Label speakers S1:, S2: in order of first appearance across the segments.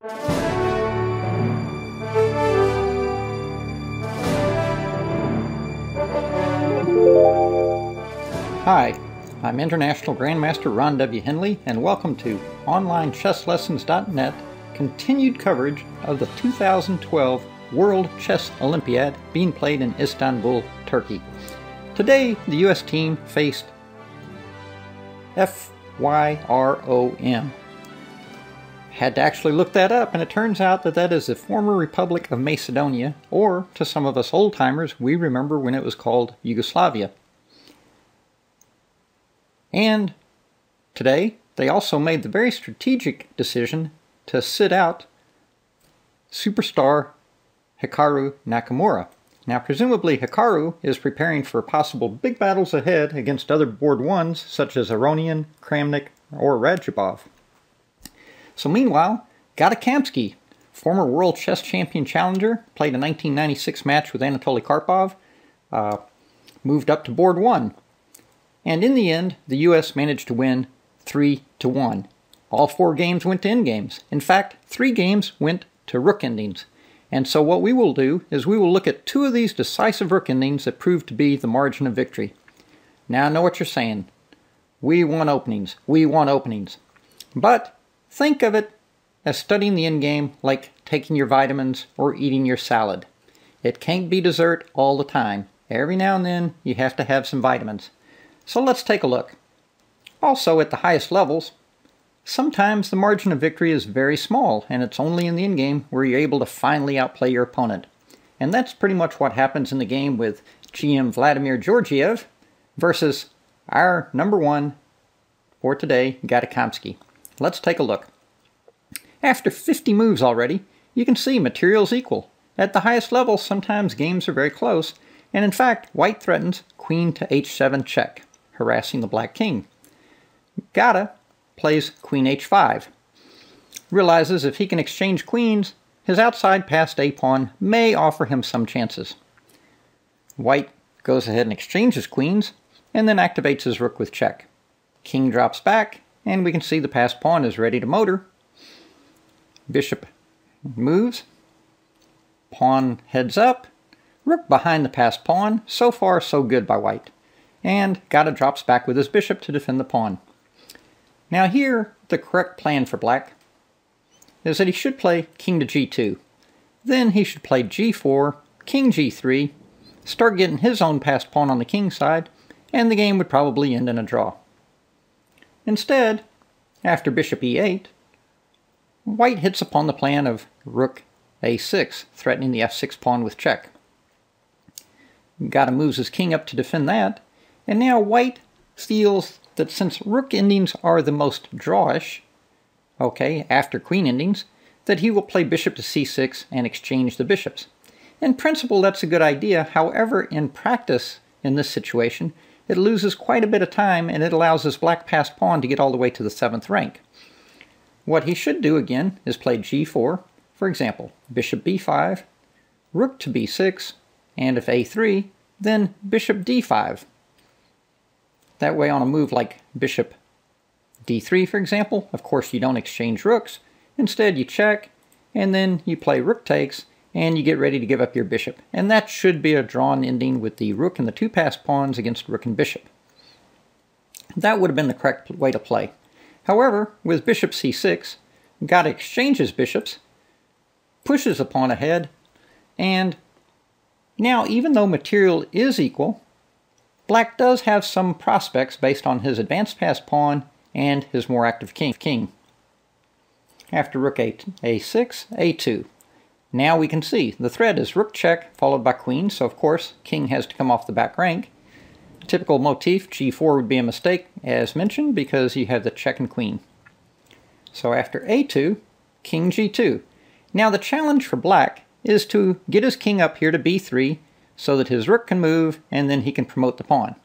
S1: Hi, I'm International Grandmaster Ron W. Henley, and welcome to OnlineChessLessons.net continued coverage of the 2012 World Chess Olympiad being played in Istanbul, Turkey. Today, the U.S. team faced FYROM. Had to actually look that up, and it turns out that that is the former Republic of Macedonia, or to some of us old-timers, we remember when it was called Yugoslavia. And today, they also made the very strategic decision to sit out superstar Hikaru Nakamura. Now, presumably Hikaru is preparing for possible big battles ahead against other board ones, such as Aronian, Kramnik, or Radjabov. So meanwhile, Gata Kamsky, former world chess champion challenger, played a 1996 match with Anatoly Karpov, moved up to board 1. And in the end, the U.S. managed to win 3-1. All 4 games went to endgames. In fact, 3 games went to rook endings. And so what we will do is we will look at 2 of these decisive rook endings that proved to be the margin of victory. Now I know what you're saying. We want openings. We want openings. But think of it as studying the endgame like taking your vitamins or eating your salad. It can't be dessert all the time. Every now and then you have to have some vitamins. So let's take a look. Also, at the highest levels, sometimes the margin of victory is very small, and it's only in the endgame where you're able to finally outplay your opponent. And that's pretty much what happens in the game with GM Vladimir Georgiev versus our number 1 for today, Gata Kamsky. Let's take a look. After 50 moves already, you can see material's equal. At the highest level, sometimes games are very close, and in fact, white threatens queen to h7 check, harassing the black king. Gata plays queen h5. Realizes if he can exchange queens, his outside passed a-pawn may offer him some chances. White goes ahead and exchanges queens, and then activates his rook with check. King drops back, and we can see the passed pawn is ready to motor. Bishop moves. Pawn heads up. Rook behind the passed pawn. So far, so good by white. And Gata drops back with his bishop to defend the pawn. Now here, the correct plan for black is that he should play king to g2. Then he should play g4, king g3, start getting his own passed pawn on the king side, and the game would probably end in a draw. Instead, after bishop e8, white hits upon the plan of rook a6, threatening the f6 pawn with check. Gata moves his king up to defend that, and now white feels that since rook endings are the most drawish, okay, after queen endings, that he will play bishop to c6 and exchange the bishops. In principle, that's a good idea. However, in practice, in this situation, it loses quite a bit of time, and it allows his black passed pawn to get all the way to the 7th rank. What he should do again is play g4, for example, bishop b5, rook to b6, and if a3, then bishop d5. That way, on a move like bishop d3, for example, of course you don't exchange rooks. Instead, you check, and then you play rook takes, and you get ready to give up your bishop. And that should be a drawn ending with the rook and the 2 passed pawns against rook and bishop. That would have been the correct way to play. However, with bishop c6, Gata exchanges bishops, pushes a pawn ahead, and now, even though material is equal, black does have some prospects based on his advanced passed pawn and his more active king. After rook a6, a2. Now we can see the threat is rook check followed by queen, so of course king has to come off the back rank. Typical motif, g4 would be a mistake, as mentioned, because you have the check and queen. So after a2, king g2. Now the challenge for black is to get his king up here to b3 so that his rook can move and then he can promote the pawn.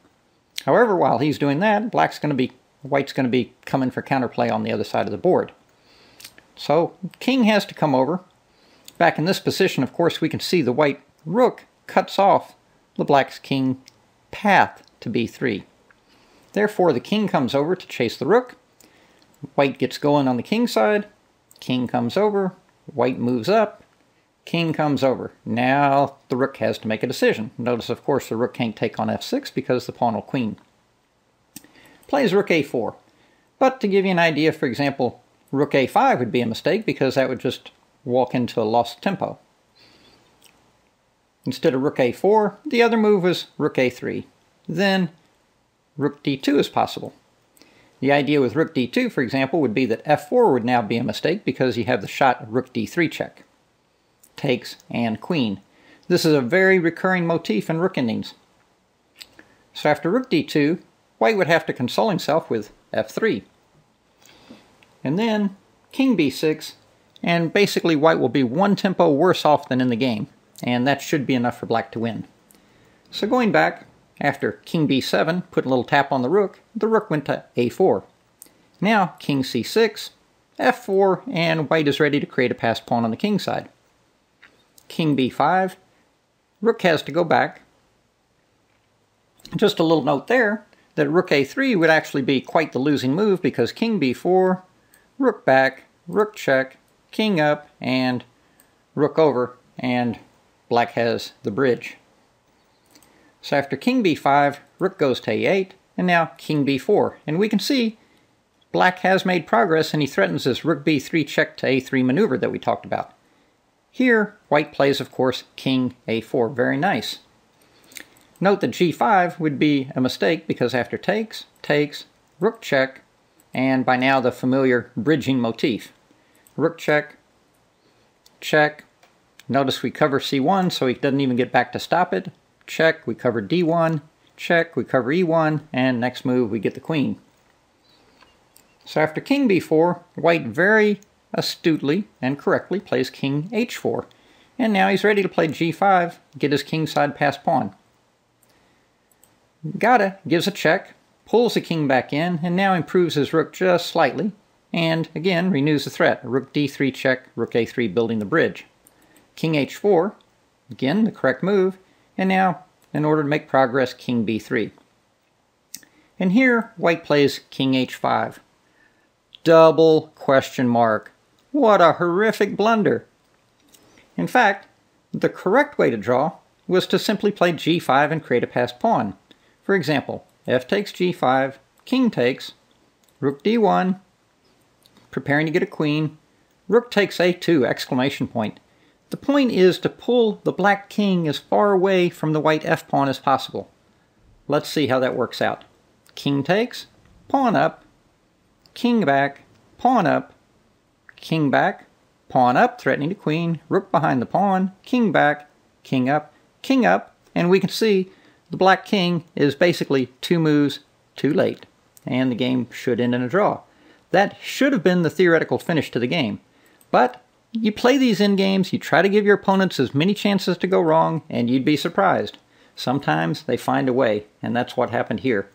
S1: However, while he's doing that, white's going to be coming for counterplay on the other side of the board. So king has to come over. Back in this position, of course, we can see the white rook cuts off the black's king path to b3. Therefore, the king comes over to chase the rook. White gets going on the king side. King comes over, white moves up, king comes over. Now the rook has to make a decision. Notice, of course, the rook can't take on f6 because the pawn will queen. Plays rook a4. But to give you an idea, for example, rook a5 would be a mistake because that would just walk into a lost tempo. Instead of rook a4, the other move was rook a3. Then rook d2 is possible. The idea with rook d2, for example, would be that f4 would now be a mistake because you have the shot rook d3 check. Takes and queen. This is a very recurring motif in rook endings. So after rook d2, white would have to console himself with f3. And then king b6, and basically white will be one tempo worse off than in the game, and that should be enough for black to win. So going back, after king b7, put a little tap on the rook went to a4. Now king c6, f4, and white is ready to create a passed pawn on the king side. King b5, rook has to go back. Just a little note there, that rook a3 would actually be quite the losing move because king b4, rook back, rook check, king up, and rook over, and black has the bridge. So after king b5, rook goes to a8, and now king b4. And we can see black has made progress, and he threatens this rook b3 check to a3 maneuver that we talked about. Here, white plays, of course, king a4. Very nice. Note that g5 would be a mistake because after takes, takes, rook check, and by now the familiar bridging motif. Rook check, check. Notice we cover c1 so he doesn't even get back to stop it. Check, we cover d1, check, we cover e1, and next move we get the queen. So after king b4, white very astutely and correctly plays king h4. And now he's ready to play g5, get his kingside passed pawn. Gata gives a check, pulls the king back in, and now improves his rook just slightly, and again renews the threat. Rook d3 check, rook a3 building the bridge. King h4, again the correct move, and now, in order to make progress, king b3. And here, white plays king h5. Double question mark. What a horrific blunder. In fact, the correct way to draw was to simply play g5 and create a passed pawn. For example, f takes g5, king takes, rook d1, preparing to get a queen, rook takes a2, exclamation point. The point is to pull the black king as far away from the white f-pawn as possible. Let's see how that works out. King takes, pawn up, king back, pawn up, king back, pawn up, threatening to queen, rook behind the pawn, king back, king up, and we can see the black king is basically 2 moves too late, and the game should end in a draw. That should have been the theoretical finish to the game, but you play these endgames, you try to give your opponents as many chances to go wrong, and you'd be surprised. Sometimes they find a way, and that's what happened here.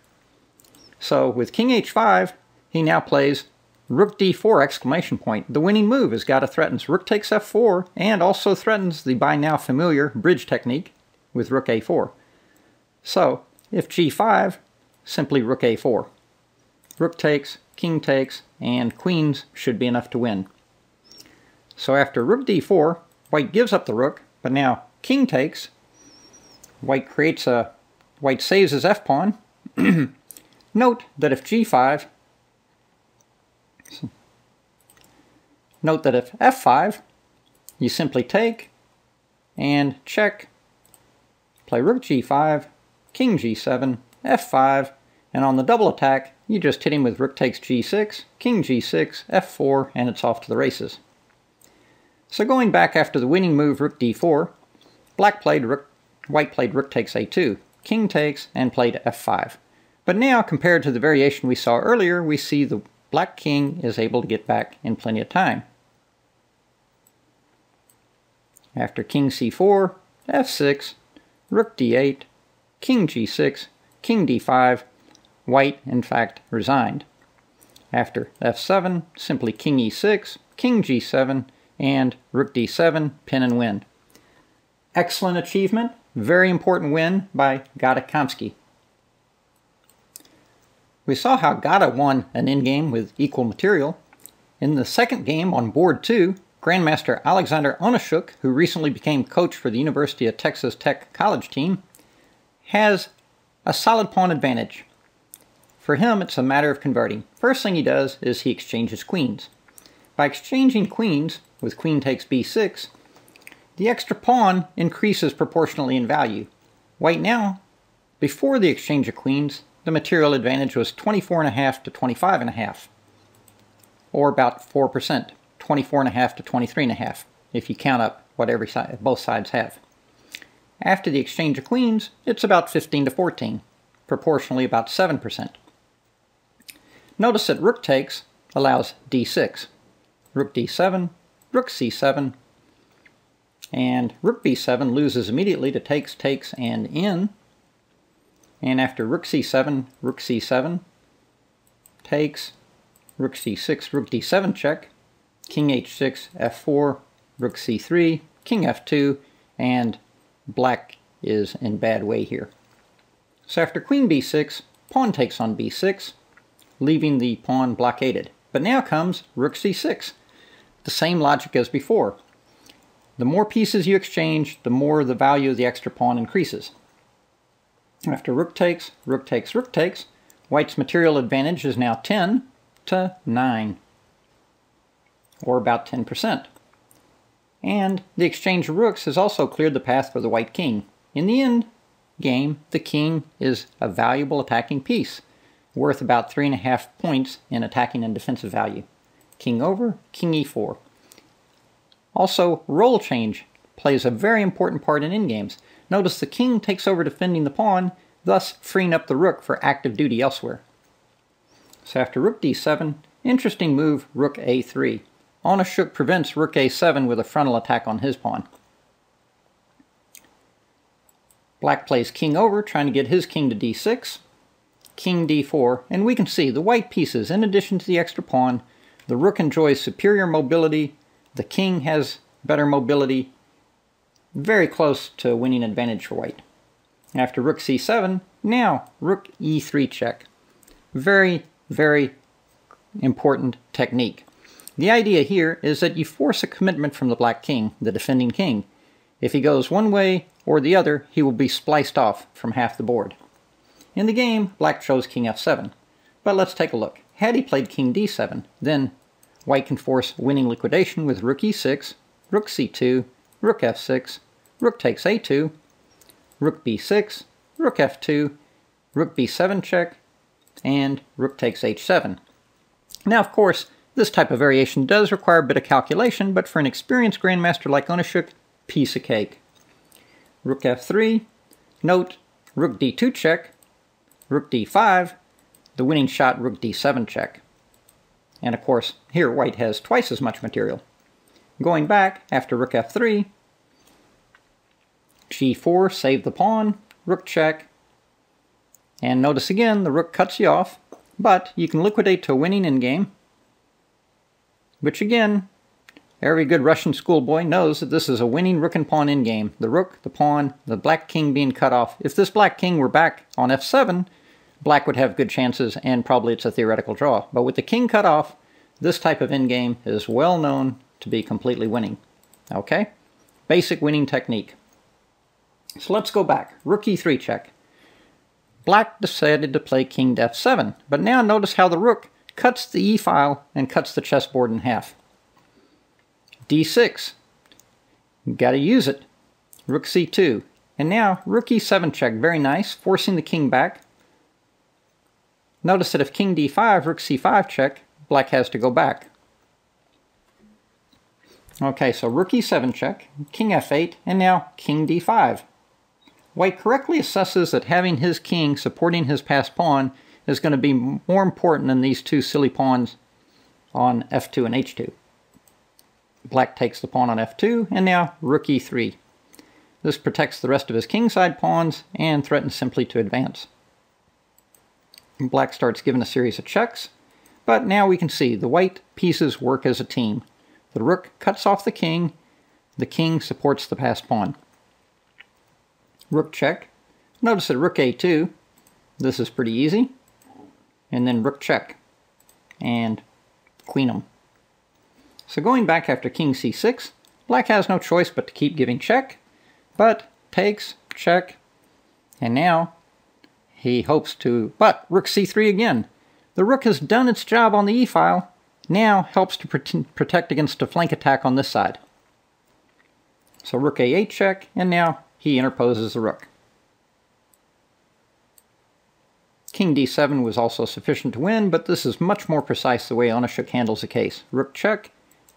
S1: So with king h5, he now plays rook d4, exclamation point. The winning move is Gata threatens rook takes f4, and also threatens the by now familiar bridge technique with rook a4. So, if g5, simply rook a4. Rook takes, and queens should be enough to win. So after rook d4, white gives up the rook, but now king takes. White saves his f-pawn. Note that if f5, you simply take and check, play rook g5, king g7, f5, and on the double attack, you just hit him with rook takes g6, king g6, f4, and it's off to the races. So going back after the winning move rook d4, white played rook takes a2, king takes, and played f5. But now, compared to the variation we saw earlier, we see the black king is able to get back in plenty of time. After king c4, f6, rook d8, king g6, king d5, white, in fact, resigned. After f7, simply king e6, king g7, and rook d7, pin and win. Excellent achievement, very important win by Gata Kamsky. We saw how Gata won an endgame with equal material. In the second game on board 2, Grandmaster Alexander Onashuk, who recently became coach for the University of Texas Tech college team, has a solid pawn advantage. For him, it's a matter of converting. First thing he does is he exchanges queens. By exchanging queens, with queen takes b6, the extra pawn increases proportionally in value. White now, before the exchange of queens, the material advantage was 24.5 to 25.5, or about 4%, 24.5 to 23.5, if you count up what both sides have. After the exchange of queens, it's about 15 to 14, proportionally about 7%. Notice that rook takes allows d6, rook d7, rook c7, and rook b7 loses immediately to takes, takes, and in. And after rook c7 takes, rook c6, rook d7 check, king h6, f4, rook c3, king f2, and black is in bad way here. So after queen b6, pawn takes on b6, leaving the pawn blockaded. But now comes rook c6. The same logic as before. The more pieces you exchange, the more the value of the extra pawn increases. After rook takes, rook takes, rook takes, white's material advantage is now 10 to 9, or about 10%. And the exchange of rooks has also cleared the path for the white king. In the end game, the king is a valuable attacking piece, worth about 3.5 points in attacking and defensive value. King over, king e4. Also, role change plays a very important part in endgames. Notice the king takes over defending the pawn, thus freeing up the rook for active duty elsewhere. So after rook d7, interesting move, rook a3. Onashuk prevents rook a7 with a frontal attack on his pawn. Black plays king over, trying to get his king to d6, king d4, and we can see the white pieces, in addition to the extra pawn, the rook enjoys superior mobility, the king has better mobility, very close to a winning advantage for white. After rook c7, now rook e3 check. Very, very important technique. The idea here is that you force a commitment from the black king, the defending king. If he goes one way or the other, he will be spliced off from half the board. In the game, black chose king f7. But let's take a look. Had he played king d7, then white can force winning liquidation with rook e6, rook c2, rook f6, rook takes a2, rook b6, rook f2, rook b7 check, and rook takes h7. Now, of course, this type of variation does require a bit of calculation, but for an experienced grandmaster like Onashuk, piece of cake. Rook f3, note rook d2 check, rook d5, the winning shot rook d7 check. And of course, here white has twice as much material. Going back, after rook f3, g4, save the pawn, rook check, and notice again the rook cuts you off, but you can liquidate to a winning endgame, which again, every good Russian schoolboy knows that this is a winning rook and pawn endgame. The rook, the pawn, the black king being cut off. If this black king were back on f7, black would have good chances, and probably it's a theoretical draw. But with the king cut off, this type of endgame is well known to be completely winning. Okay? Basic winning technique. So let's go back. Rook e3 check. Black decided to play king to f7, but now notice how the rook cuts the e-file and cuts the chessboard in half. d6. Gotta use it. Rook c2. And now rook e7 check. Very nice, forcing the king back. Notice that if king d5, rook c5 check, black has to go back. Okay, so rook e7 check, king f8, and now king d5. White correctly assesses that having his king supporting his passed pawn is going to be more important than these two silly pawns on f2 and h2. Black takes the pawn on f2, and now rook e3. This protects the rest of his kingside pawns and threatens simply to advance. Black starts giving a series of checks, but now we can see the white pieces work as a team. The rook cuts off the king supports the passed pawn. Rook check. Notice that rook a2, this is pretty easy, and then rook check, and queen 'em. So going back after king c6, black has no choice but to keep giving check, but takes, check, and now he hopes to, but rook c3 again. The rook has done its job on the e-file, now helps to protect against a flank attack on this side. So rook a8 check, and now he interposes the rook. King d7 was also sufficient to win, but this is much more precise the way Onashuk handles the case. Rook check,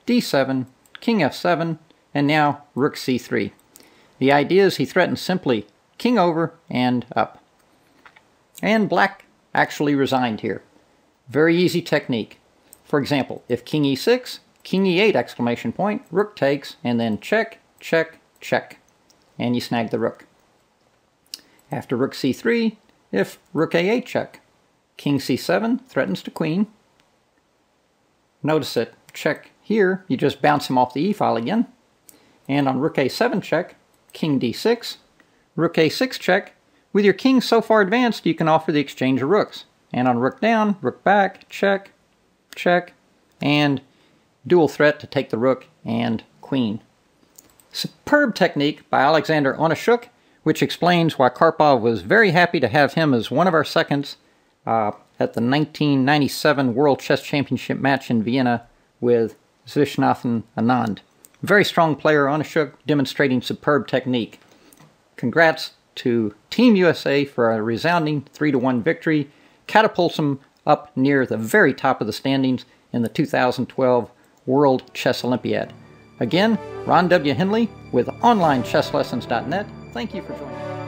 S1: d7, king f7, and now rook c3. The idea is he threatens simply king over and up. And black actually resigned here. Very easy technique. For example, if king e6, king e8 exclamation point, rook takes, and then check, check, check. And you snag the rook. After rook c3, if rook a8 check, king c7 threatens to queen. Notice that check here, you just bounce him off the e-file again. And on rook a7 check, king d6, rook a6 check. With your king so far advanced, you can offer the exchange of rooks. And on rook down, rook back, check, check, and dual threat to take the rook and queen. Superb technique by Alexander Onashuk, which explains why Karpov was very happy to have him as one of our seconds at the 1997 World Chess Championship match in Vienna with Viswanathan Anand. Very strong player, Onashuk, demonstrating superb technique. Congrats to Team USA for a resounding 3-1 victory, catapults them up near the very top of the standings in the 2012 World Chess Olympiad. Again, Ron W. Henley with OnlineChessLessons.net. Thank you for joining us.